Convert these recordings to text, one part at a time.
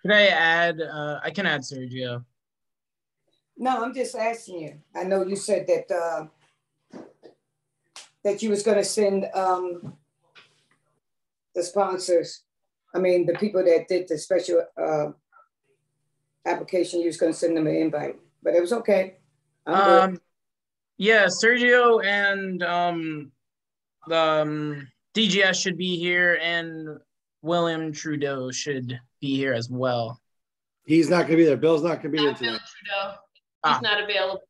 Could I add, I can add Sergio. No, I'm just asking you. I know you said that that you was going to send the sponsors, I mean, the people that did the special application, you was going to send them an invite, but it was okay. I'm good. Yeah, Sergio and DGS should be here, and William Trudeau should be here as well. He's not going to be there. Bill's not going to be there today. Bill Trudeau. He's not available.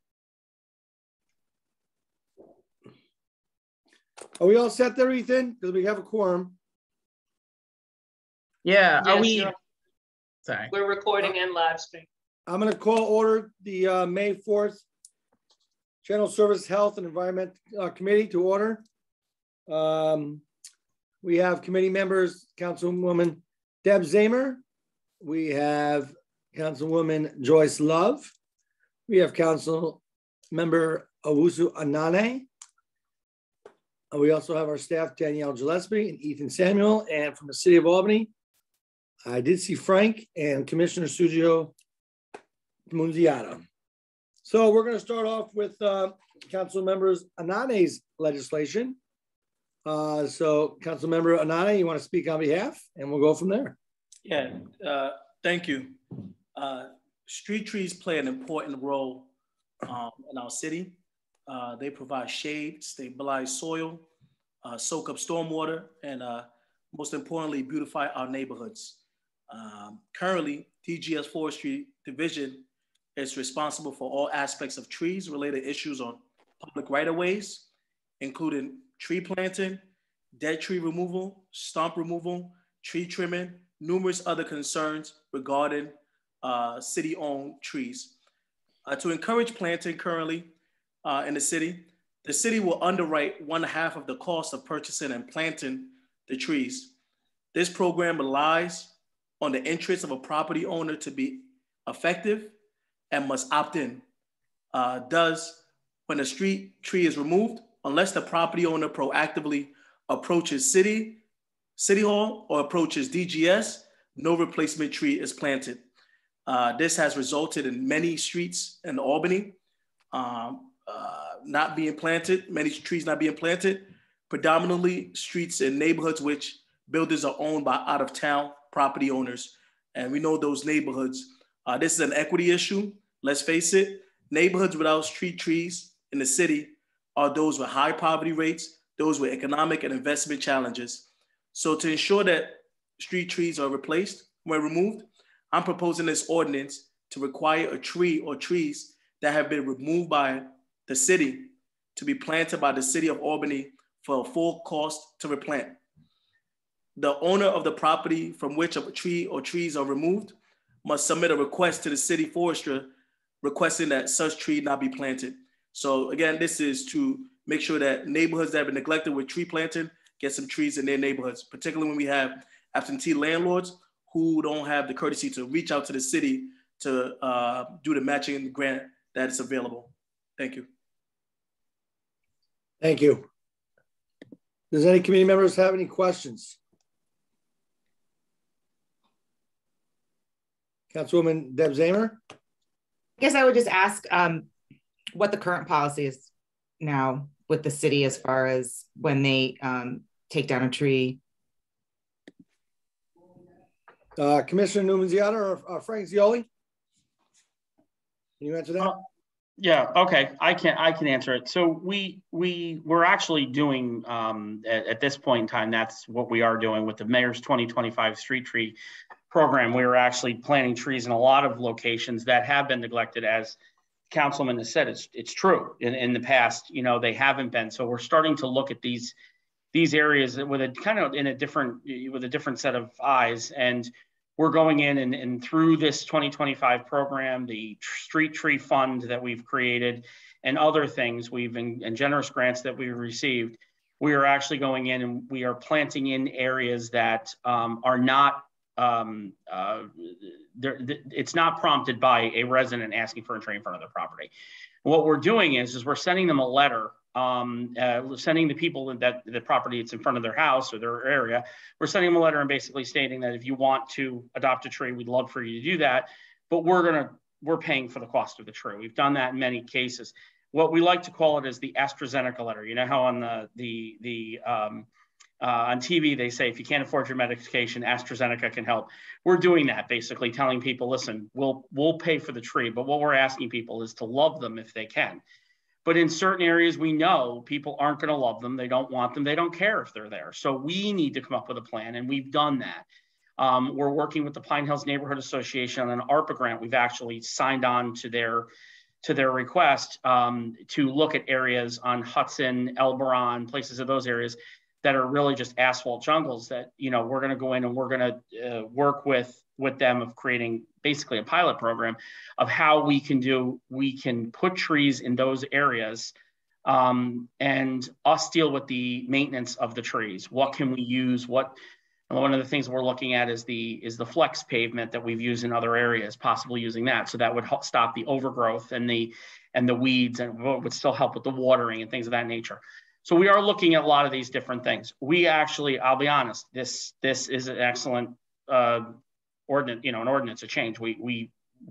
Are we all set there, Ethan? Because we have a quorum. Yeah, Yes, are we? Sorry. We're recording and live stream. I'm going to call order the May 4th General Service Health and Environment Committee to order. We have committee members, Councilwoman Deb Zamer. We have Councilwoman Joyce Love. We have Council Member Owusu Anane. We also have our staff, Danielle Gillespie and Ethan Samuel. And from the city of Albany, I did see Frank and Commissioner Sergio Munziata. So we're going to start off with Council Members Anane's legislation. So Council Member Anane, you want to speak on behalf, and we'll go from there. Yeah, thank you. Street trees play an important role in our city. They provide shade, stabilize soil, soak up stormwater, and most importantly, beautify our neighborhoods. Currently, DGS Forestry Division is responsible for all aspects of trees-related issues on public right-of-ways, including tree planting, dead tree removal, stump removal, tree trimming, numerous other concerns regarding city-owned trees. To encourage planting currently in the city will underwrite 1/2 of the cost of purchasing and planting the trees. This program relies on the interest of a property owner to be effective and must opt in. Thus, when a street tree is removed, unless the property owner proactively approaches City Hall or approaches DGS, no replacement tree is planted. This has resulted in many streets in Albany not being planted, many trees not being planted, predominantly streets in neighborhoods which buildings are owned by out-of-town property owners. And we know those neighborhoods. This is an equity issue. Let's face it, neighborhoods without street trees in the city are those with high poverty rates, those with economic and investment challenges. So to ensure that street trees are replaced when removed, I'm proposing this ordinance to require a tree or trees that have been removed by the city to be planted by the city of Albany for a full cost to replant. The owner of the property from which a tree or trees are removed must submit a request to the city forester requesting that such tree not be planted. So again, this is to make sure that neighborhoods that have been neglected with tree planting get some trees in their neighborhoods, particularly when we have absentee landlords who don't have the courtesy to reach out to the city to do the matching grant that is available. Thank you. Thank you. Does any committee members have any questions? Councilwoman Deb Zamer? I guess I would just ask what the current policy is now with the city as far as when they take down a tree. Commissioner Nunziata or Frank Zioli? Can you answer that? Yeah, okay, I can answer it. So we're actually doing at this point in time, that's what we are doing with the Mayor's 2025 Street Tree Program. We are actually planting trees in a lot of locations that have been neglected. As Councilman has said, it's true. In the past, you know, they haven't been. So we're starting to look at these areas with a kind of with a different set of eyes. And we're going in and through this 2025 program, the street tree fund that we've created and other things and generous grants that we've received, we are actually going in and we are planting in areas that are not, it's not prompted by a resident asking for a tree in front of their property. What we're doing is we're sending them a letter sending the people that the property that's in front of their house or their area, we're sending them a letter and basically stating that if you want to adopt a tree, we'd love for you to do that, but we're paying for the cost of the tree. We've done that in many cases. What we like to call it is the AstraZeneca letter. You know how on on TV, they say, if you can't afford your medication, AstraZeneca can help. We're doing that, basically telling people, listen, we'll pay for the tree, but what we're asking people is to love them if they can. But in certain areas, we know people aren't going to love them. They don't want them. They don't care if they're there. So we need to come up with a plan, and we've done that. We're working with the Pine Hills Neighborhood Association on an ARPA grant. We've actually signed on to their request to look at areas on Hudson, Elberon, places of those areas that are really just asphalt jungles that, you know, we're going to go in and we're going to work with them of creating basically a pilot program of how we can put trees in those areas and us deal with the maintenance of the trees. What can we use? One of the things we're looking at is the flex pavement that we've used in other areas, possibly using that. So that would help stop the overgrowth and the weeds, and would still help with the watering and things of that nature. So we are looking at a lot of these different things. We actually, I'll be honest, this is an excellent ordinance, an ordinance, a change. We're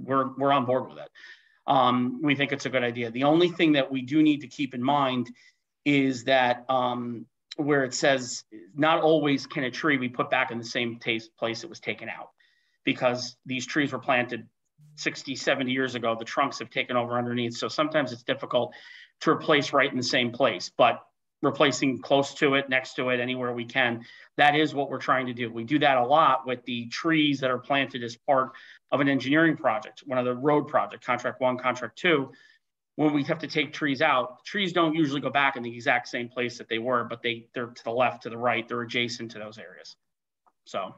on board with it. We think it's a good idea. The only thing that we do need to keep in mind is that where it says not always can a tree be put back in the same place it was taken out, because these trees were planted 60, 70 years ago. The trunks have taken over underneath. So sometimes it's difficult to replace right in the same place, but replacing close to it, next to it, anywhere we can. That is what we're trying to do. We do that a lot with the trees that are planted as part of an engineering project, one of the road project, contract 1, contract 2. When we have to take trees out, trees don't usually go back in the exact same place that they were, but they're to the left, to the right, they're adjacent to those areas. So.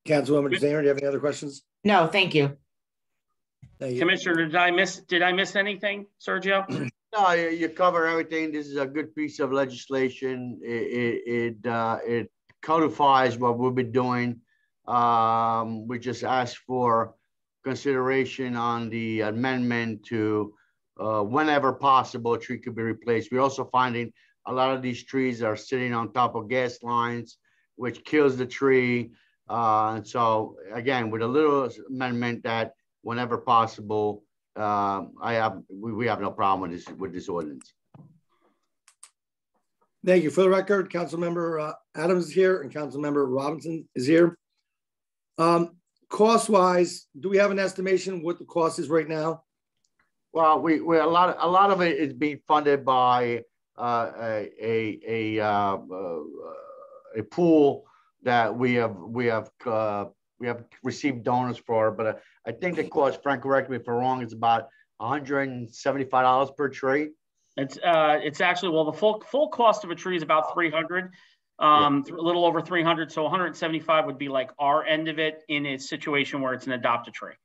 Councilwoman Zanger, do you have any other questions? No, thank you. Thank you. Commissioner, did I miss anything, Sergio? No, you cover everything. This is a good piece of legislation. It codifies what we've been doing. We just asked for consideration on the amendment to whenever possible, a tree could be replaced. We're also finding a lot of these trees are sitting on top of gas lines, which kills the tree. So again, with a little amendment that whenever possible, we have no problem with this ordinance. Thank you. For the record, Councilmember Adams is here and Councilmember Robinson is here. Cost-wise, do we have an estimation what the cost is right now? Well, we a lot of it is being funded by a pool that we have received donors for, but I think the cost, Frank, correct me if I'm wrong, is about $175 per tree. It's actually, well, the full cost of a tree is about $300, a little over $300. So 175 would be like our end of it in a situation where it's an adopt-a tree.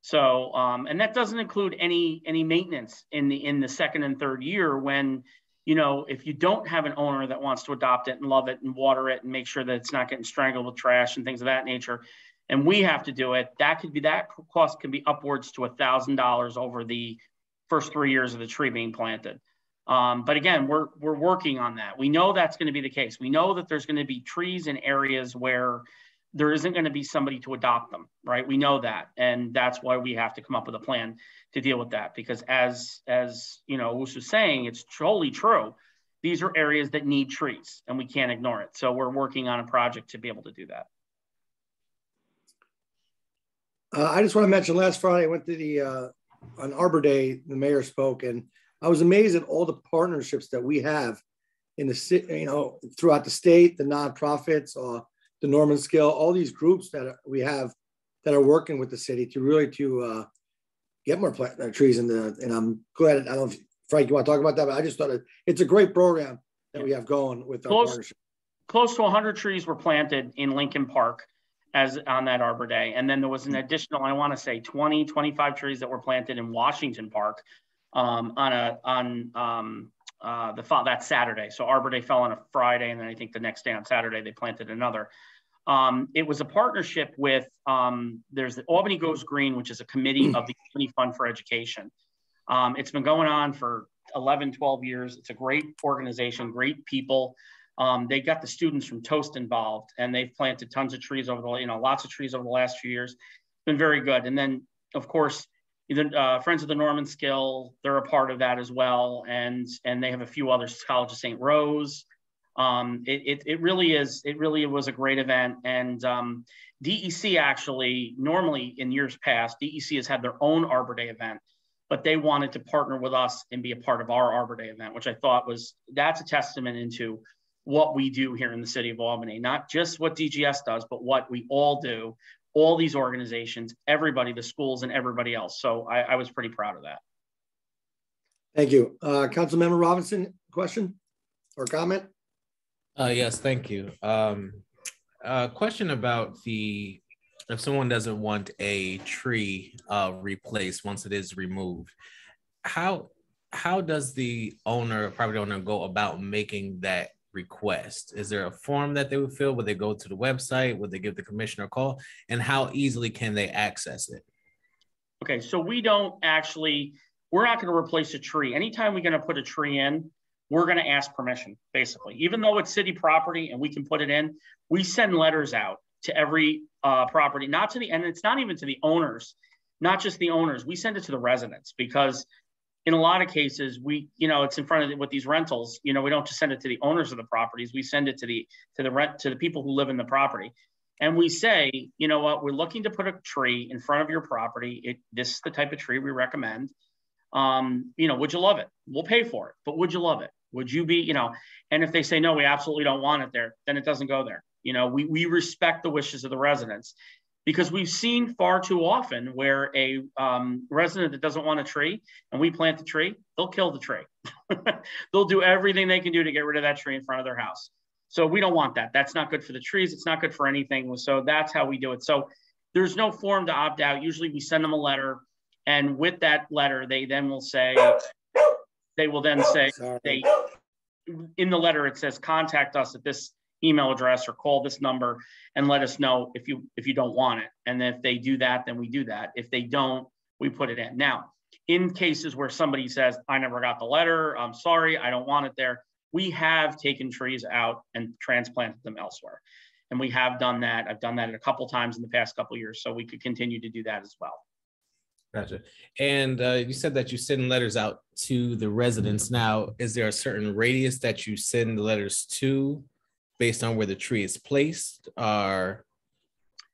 So, and that doesn't include any maintenance in the second and third year when, if you don't have an owner that wants to adopt it and love it and water it and make sure that it's not getting strangled with trash and things of that nature, and we have to do it, that cost can be upwards to $1,000 over the first 3 years of the tree being planted. But again, we're working on that. We know that's going to be the case. We know that there's going to be trees in areas where there isn't going to be somebody to adopt them, right? We know that. And that's why we have to come up with a plan to deal with that. Because as Owusu was saying, it's totally true. These are areas that need trees and we can't ignore it. So we're working on a project to be able to do that. I just want to mention last Friday, I went to on Arbor Day, the mayor spoke, and I was amazed at all the partnerships that we have in the city, throughout the state, the nonprofits, the Norman Scale, all these groups that we have that are working with the city to get more trees and I'm glad. I don't know if Frank, you want to talk about that, but I just thought it's a great program that we have going with our partnership. Close to 100 trees were planted in Lincoln Park on that Arbor Day. And then there was an additional, I want to say 20, 25 trees that were planted in Washington Park that Saturday. So Arbor Day fell on a Friday. And then I think the next day on Saturday, they planted another. It was a partnership with, there's the Albany Goes Green, which is a committee of the Albany Fund for Education. It's been going on for 11, 12 years. It's a great organization, great people. They got the students from Toast involved, and they've planted tons of trees over the, lots of trees over the last few years. It's been very good. And then, of course, the Friends of the Norman Skill, they're a part of that as well. And they have a few others, College of St. Rose. It really was a great event. And DEC actually, normally in years past, DEC has had their own Arbor Day event, but they wanted to partner with us and be a part of our Arbor Day event, which I thought that's a testament into what we do here in the city of Albany, not just what DGS does, but what we all do, all these organizations, everybody, the schools and everybody else. So I was pretty proud of that. Thank you. Councilmember Robinson, question or comment? Yes, thank you. Question about if someone doesn't want a tree replaced once it is removed, how does the property owner go about making that request? Is there a form that they would fill? Would they go to the website? Would they give the commissioner a call? And how easily can they access it? Okay, so we're not going to replace a tree. Anytime we're going to put a tree in, we're going to ask permission, basically. Even though it's city property and we can put it in, we send letters out to every property, and it's not even to the owners, not just the owners. We send it to the residents, because in a lot of cases, it's in front of with these rentals, we don't just send it to the owners of the properties. We send it to the people who live in the property. And we say, you know what, we're looking to put a tree in front of your property. This is the type of tree we recommend. Would you love it? We'll pay for it, but would you love it? Would you be, and if they say, no, we absolutely don't want it there, then it doesn't go there. We respect the wishes of the residents, because we've seen far too often where a resident that doesn't want a tree and we plant the tree, they'll kill the tree. They'll do everything they can do to get rid of that tree in front of their house. So we don't want that. That's not good for the trees. It's not good for anything. So that's how we do it. So there's no form to opt out. Usually we send them a letter, and with that letter, they will then say, in the letter, it says, contact us at this email address or call this number and let us know if you don't want it. And if they do that, then we do that. If they don't, we put it in. Now, in cases where somebody says, I never got the letter, I'm sorry, I don't want it there, we have taken trees out and transplanted them elsewhere. And we have done that. I've done that a couple times in the past couple of years, so we could continue to do that as well. Gotcha. And you said that you send letters out to the residents. Now, is there a certain radius that you send the letters to based on where the tree is placed, or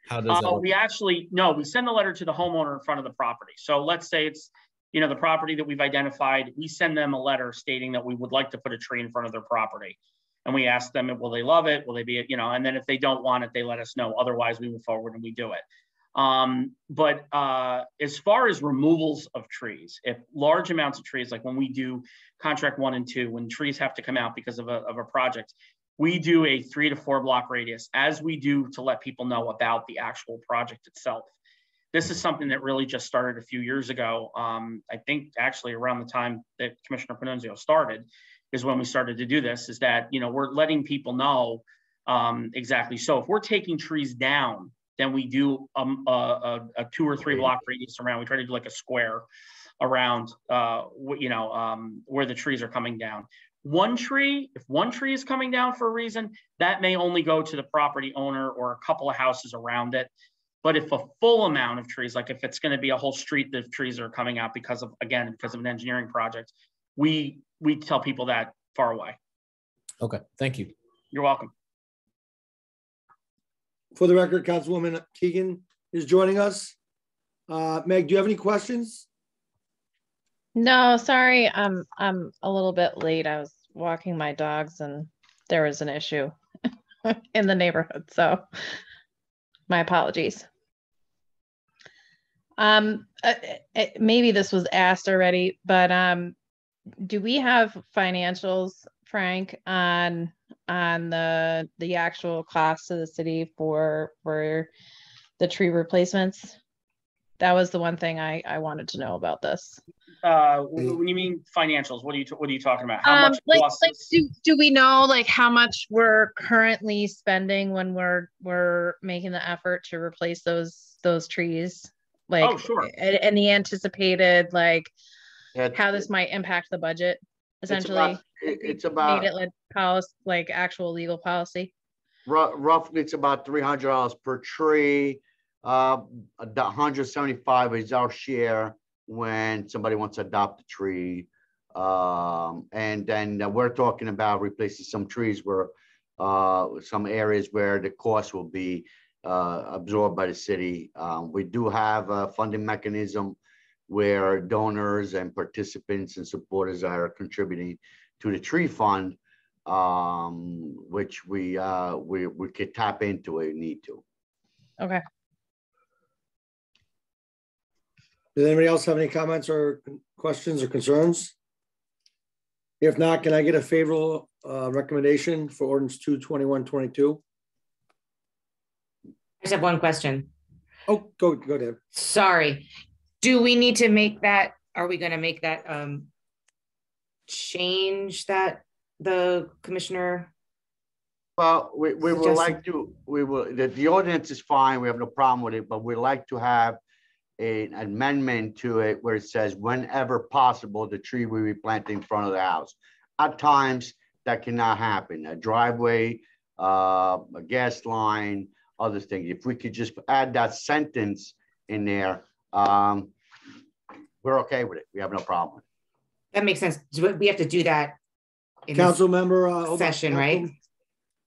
how does that work? We send the letter to the homeowner in front of the property. So let's say it's, the property that we've identified, we send them a letter stating that we would like to put a tree in front of their property. And we ask them, will they love it? Will they be, and then if they don't want it, they let us know. Otherwise, we move forward and we do it. But as far as removals of trees, if large amounts of trees, like when we do contract 1 and 2, when trees have to come out because of a project, we do a 3 to 4 block radius, as we do to let people know about the actual project itself. This is something that really just started a few years ago. I think actually around the time that Commissioner Panunzio started is when we started to do this, is that, we're letting people know exactly. So if we're taking trees down, then we do a 2 or 3 block radius around. We try to do like a square around, where the trees are coming down. If one tree is coming down for a reason, that may only go to the property owner or a couple of houses around it. But if a full amount of trees, like if it's going to be a whole street of trees are coming out because of an engineering project, we tell people that far away. Okay, thank you. You're welcome. For the record, Councilwoman Keegan is joining us. Meg, do you have any questions? No, sorry, I'm a little bit late. I was walking my dogs and there was an issue in the neighborhood, so my apologies. Maybe this was asked already, but do we have financials, Frank, on the actual cost to the city for the tree replacements? That was the one thing I wanted to know about this. when you mean financials, what are you talking about? How much like costs? do we know like how much we're currently spending when we're making the effort to replace those trees? Like, Oh, sure. And the anticipated like Yeah, how this might impact the budget, essentially. it's about made it like policy, like actual legal policy. roughly it's about $300 per tree. The 175 is our share when somebody wants to adopt a tree. And then we're talking about replacing some trees where some areas where the cost will be absorbed by the city. We do have a funding mechanism where donors and participants and supporters are contributing to the tree fund, which we could tap into if we need to. Okay. Does anybody else have any comments or questions or concerns? If not, can I get a favorable recommendation for ordinance 22122? I just have one question. Oh, go Deb. Sorry. Do we need to make that, are we going to make that change that the commissioner? Well, we would like to, the ordinance is fine. We have no problem with it, but we'd like to have an amendment to it where it says whenever possible, the tree will be planted in front of the house. At times that cannot happen. A driveway, a gas line, other things. If we could just add that sentence in there, we're okay with it. We have no problem with it. That makes sense. We have to do that in Council member session, right?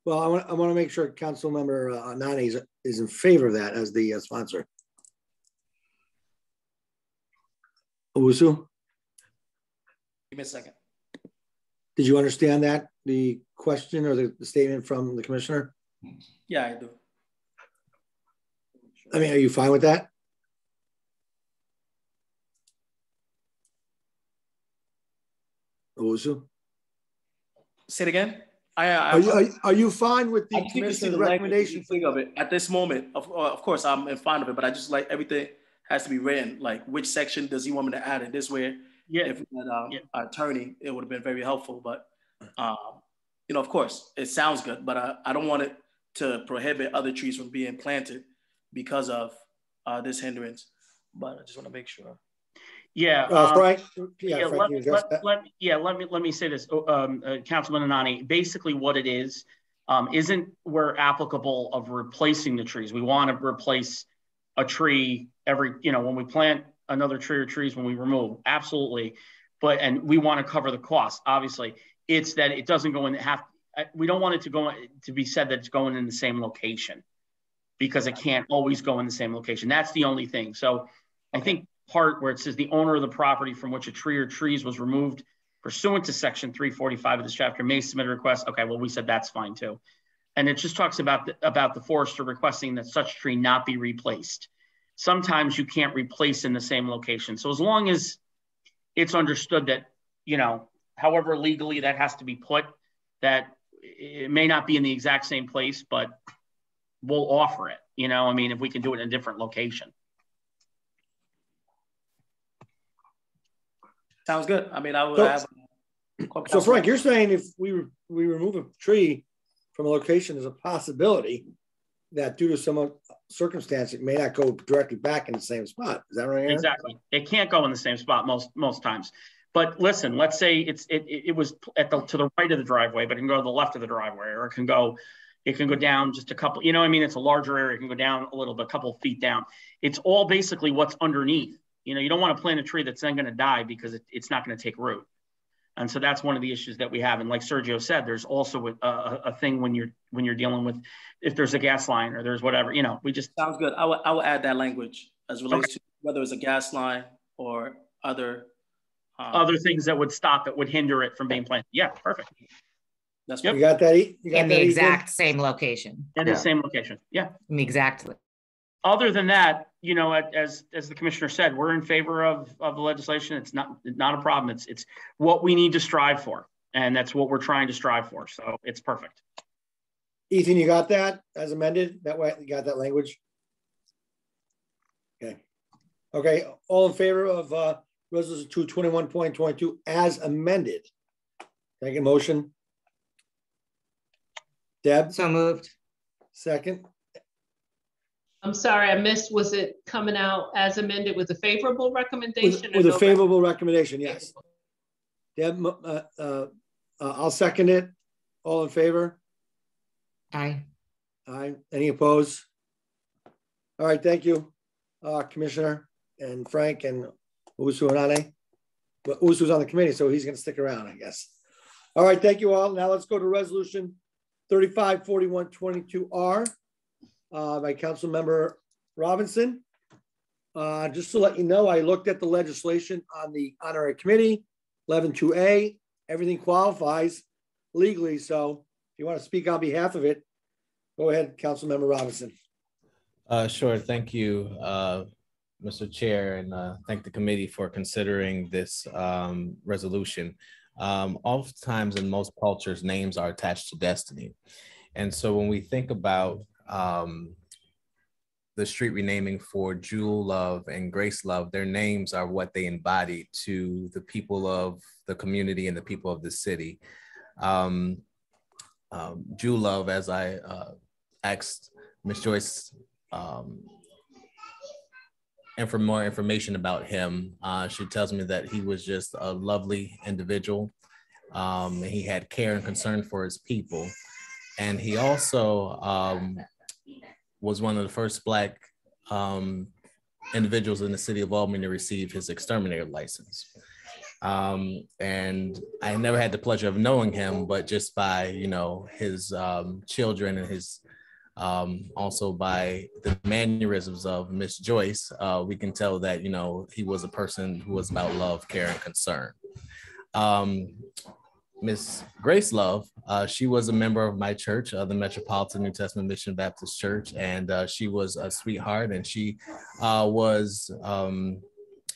Well, I want to make sure Council member Nani is in favor of that as the sponsor. Owusu, Give me a second. did you understand that, the question or the statement from the commissioner? Yeah, I do. I mean, are you fine with that? Owusu? Say it again. Are you fine with the I just need to see commissioner's the recommendation? thing of it at this moment. Of course, I'm in fine of it, but I just like everything has to be written. Like, which section does he want me to add in this way? Yeah. If we had our attorney, it would have been very helpful. But you know, of course, it sounds good, but I don't want it to prohibit other trees from being planted because of this hindrance. But I just want to make sure. Yeah. Frank. Let Frank, me say this, Councilman Anani. Basically, what it is, isn't where applicable of replacing the trees. We want to replace a tree every, when we plant another tree or trees when we remove, absolutely. And we want to cover the cost. Obviously, it's that it doesn't go in we don't want it to be said that it's going in the same location, because it can't always go in the same location. That's the only thing. So I think part where it says the owner of the property from which a tree or trees was removed pursuant to section 345 of this chapter may submit a request. Okay, well, we said that's fine too. And it just talks about the forester requesting that such tree not be replaced. Sometimes you can't replace in the same location. So as long as it's understood that, however legally that has to be put, that it may not be in the exact same place, but we'll offer it. If we can do it in a different location. Sounds good. I mean, I would have. So Frank, you're saying if we remove a tree from a location, there's a possibility that due to some circumstance, it may not go directly back in the same spot. Is that right, Aaron? Exactly. It can't go in the same spot most times. But listen, let's say it was to the right of the driveway, but it can go to the left of the driveway, or it can go down just a couple. It's a larger area. It can go down a little bit, a couple of feet down. It's all basically what's underneath. You don't want to plant a tree that's then going to die because it's not going to take root. And so that's one of the issues that we have. And like Sergio said, there's also a thing when you're dealing with, if there's a gas line or there's whatever, we just. Sounds good. I will add that language as relates to whether it's a gas line or other things that would stop it, would hinder it from being planted. Yeah, perfect. That's right. You got that? In the exact same location. In the same location. Yeah. Exactly. Other than that, as the commissioner said, we're in favor of the legislation. It's not a problem. It's what we need to strive for, and that's what we're trying to strive for. So it's perfect. Ethan, you got that as amended? That way, you got that language? Okay. All in favor of Resolution 221.22 as amended. Can I get a motion? Deb? So moved. Second. I'm sorry, I missed, was it coming out as amended with a favorable recommendation? With a favorable recommendation, yes. Deb, I'll second it. All in favor? Aye. Aye. Any opposed? All right, thank you, Commissioner and Frank and Usu Anane. But Usu's on the committee, so he's going to stick around, I guess. All right, thank you all. Now let's go to Resolution 354122R by Council Member Robinson. Just to let you know, I looked at the legislation on the honorary committee, 11.2A. Everything qualifies legally, so if you want to speak on behalf of it, go ahead, Council Member Robinson. Sure. Thank you, Mr. Chair, and thank the committee for considering this resolution. Oftentimes in most cultures, names are attached to destiny. And so when we think about the street renaming for Jewel Love and Grace Love, their names are what they embody to the people of the community and the people of the city. Jewel Love, as I asked Ms. Joyce and for more information about him, she tells me that he was just a lovely individual. He had care and concern for his people. And he also was one of the first Black individuals in the city of Albany to receive his exterminator license. And I never had the pleasure of knowing him, but just by, his children and his also by the mannerisms of Miss Joyce, we can tell that, he was a person who was about love, care, and concern. Miss Grace Love, she was a member of my church, the Metropolitan New Testament Mission Baptist Church, and she was a sweetheart, and she was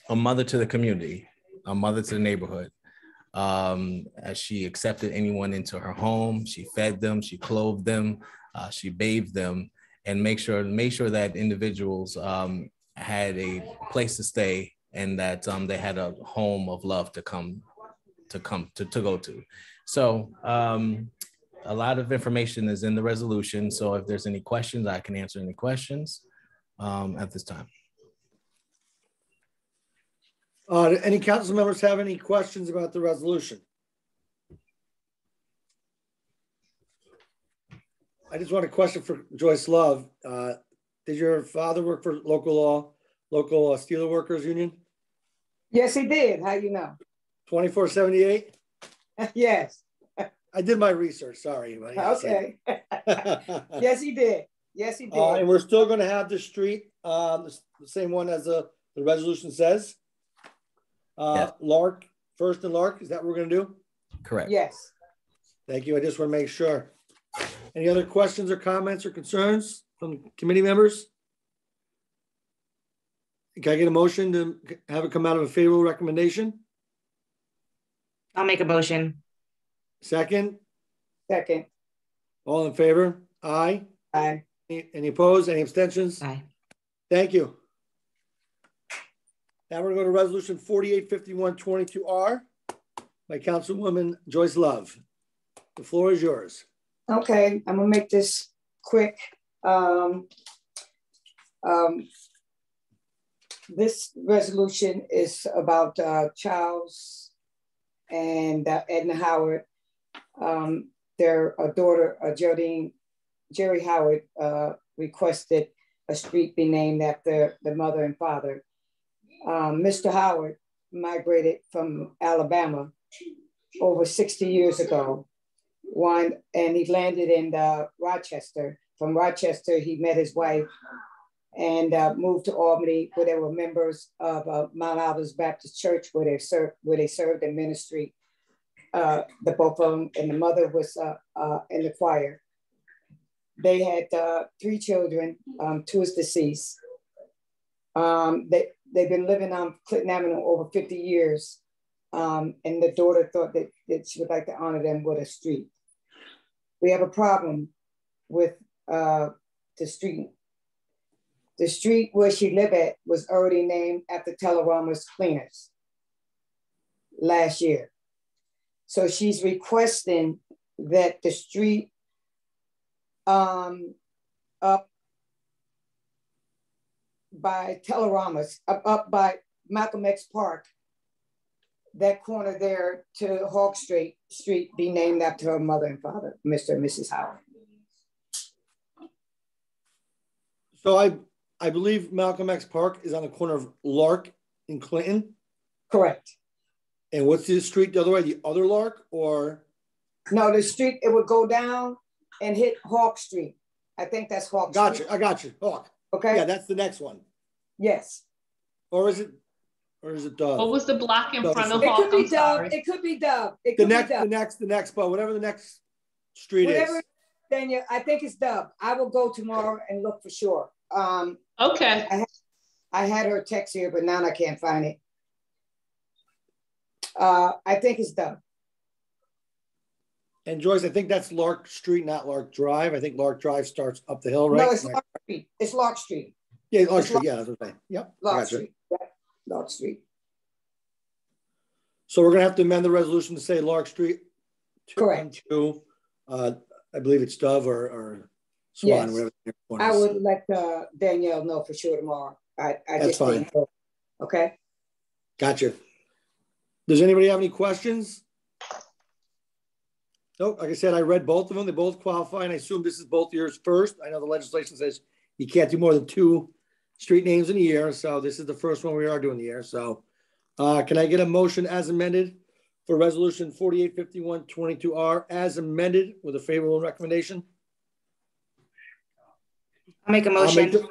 a mother to the community, a mother to the neighborhood. As she accepted anyone into her home, she fed them, she clothed them, she bathed them, and make sure that individuals had a place to stay and that they had a home of love to go to. So a lot of information is in the resolution. So if there's any questions, I can answer any questions at this time. Do any council members have any questions about the resolution? I just want a question for Joyce Love. Did your father work for local Steeler Workers Union? Yes, he did. How you know? 2478? Yes. I did my research, sorry. Okay. Yes, he did. Yes, he did. And we're still going to have the street, the same one as the resolution says. Yes. Lark, First and Lark, is that what we're going to do? Correct. Yes. Thank you. I just want to make sure. Any other questions or comments or concerns from committee members? Can I get a motion to have it come out of a favorable recommendation? I'll make a motion. Second? Second. All in favor? Aye. Aye. Any opposed? Any abstentions? Aye. Thank you. Now we're going to go to resolution 485122R by Councilwoman Joyce Love. The floor is yours. Okay, I'm gonna make this quick. This resolution is about Charles and Edna Howard. Their daughter, Jerry Howard, requested a street be named after the mother and father. Mr. Howard migrated from Alabama over 60 years ago. And he landed in Rochester. From Rochester, he met his wife and moved to Albany, where they were members of Mount Olive Baptist Church, where they served in ministry. The both of them, and the mother was in the choir. They had 3 children. 2 is deceased. They've been living on Clinton Avenue over 50 years. And the daughter thought that she would like to honor them with a street. We have a problem with the street. The street where she lived at was already named after Tellerama's cleaners. last year. So she's requesting that the street up by Teleramas, up by Malcolm X Park, that corner there to Hawk Street be named after her mother and father, Mr. and Mrs. Howard. So I believe Malcolm X Park is on the corner of Lark and Clinton. Correct. And what's the street the other way? The other Lark or? No, the street, it would go down and hit Hawk Street. I think that's Hawk Gotcha. Street. I got you. Hawk. Okay. Yeah, that's the next one. Yes. Or is it Dove? What was the block in front of It Hawk? could be I'm Dove. sorry. It could be Dove. It The could next, be Dove. the next, but whatever the next street Whatever, is. Daniel, I think it's Dove. I will go tomorrow and look for sure. Okay. I had her text here, but now I can't find it. I think it's Dove. And Joyce, I think that's Lark Street, not Lark Drive. I think Lark Drive starts up the hill, right? No, it's Lark Street. It's Lark Street. Yeah, Lark It's Street. Yeah, that's what I'm saying. Yep. Lark Street. Yeah, Lark Street. So we're gonna have to amend the resolution to say Lark Street. Correct. I believe it's Dove or Swan. Yes. Whatever the next one I is. would let Danielle know for sure tomorrow. I That's just fine. didn't know. Okay. Gotcha. Does anybody have any questions? Nope. Like I said, I read both of them. They both qualify, and I assume this is both yours first. I know the legislation says you can't do more than 2 street names in a year, so this is the first one we are doing the year. So, can I get a motion as amended for Resolution 4851-22R as amended with a favorable recommendation? I'll make a motion.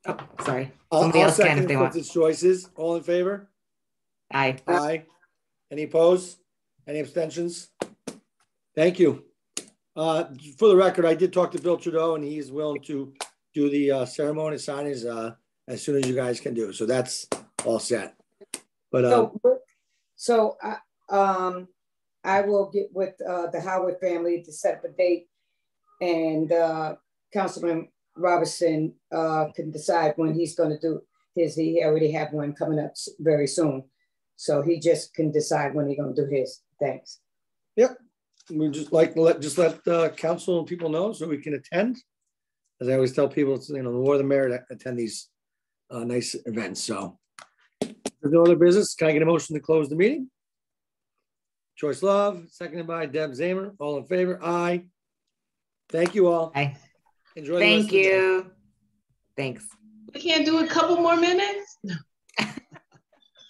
Oh, sorry. Somebody I'll else can second if they it want. since it's Joyce's. All in favor? Aye. Aye. Any opposed? Any abstentions? Thank you. For the record, I did talk to Bill Trudeau, and he is willing to do the ceremony signings as soon as you guys can do. So that's all set. But so I will get with the Howard family to set up a date, and Councilman Robertson can decide when he's going to do his. He already have one coming up very soon, so he just can decide when he's going to do his. Thanks. Yep. We just like to let council and people know so we can attend. As I always tell people, it's, the more the merrier to attend these nice events. So if there's no other business, can I get a motion to close the meeting? Joyce Love, seconded by Deb Zamer. All in favor? Aye. Thank you all. Aye. Enjoy. Thank you. Thanks. We can't do a couple more minutes?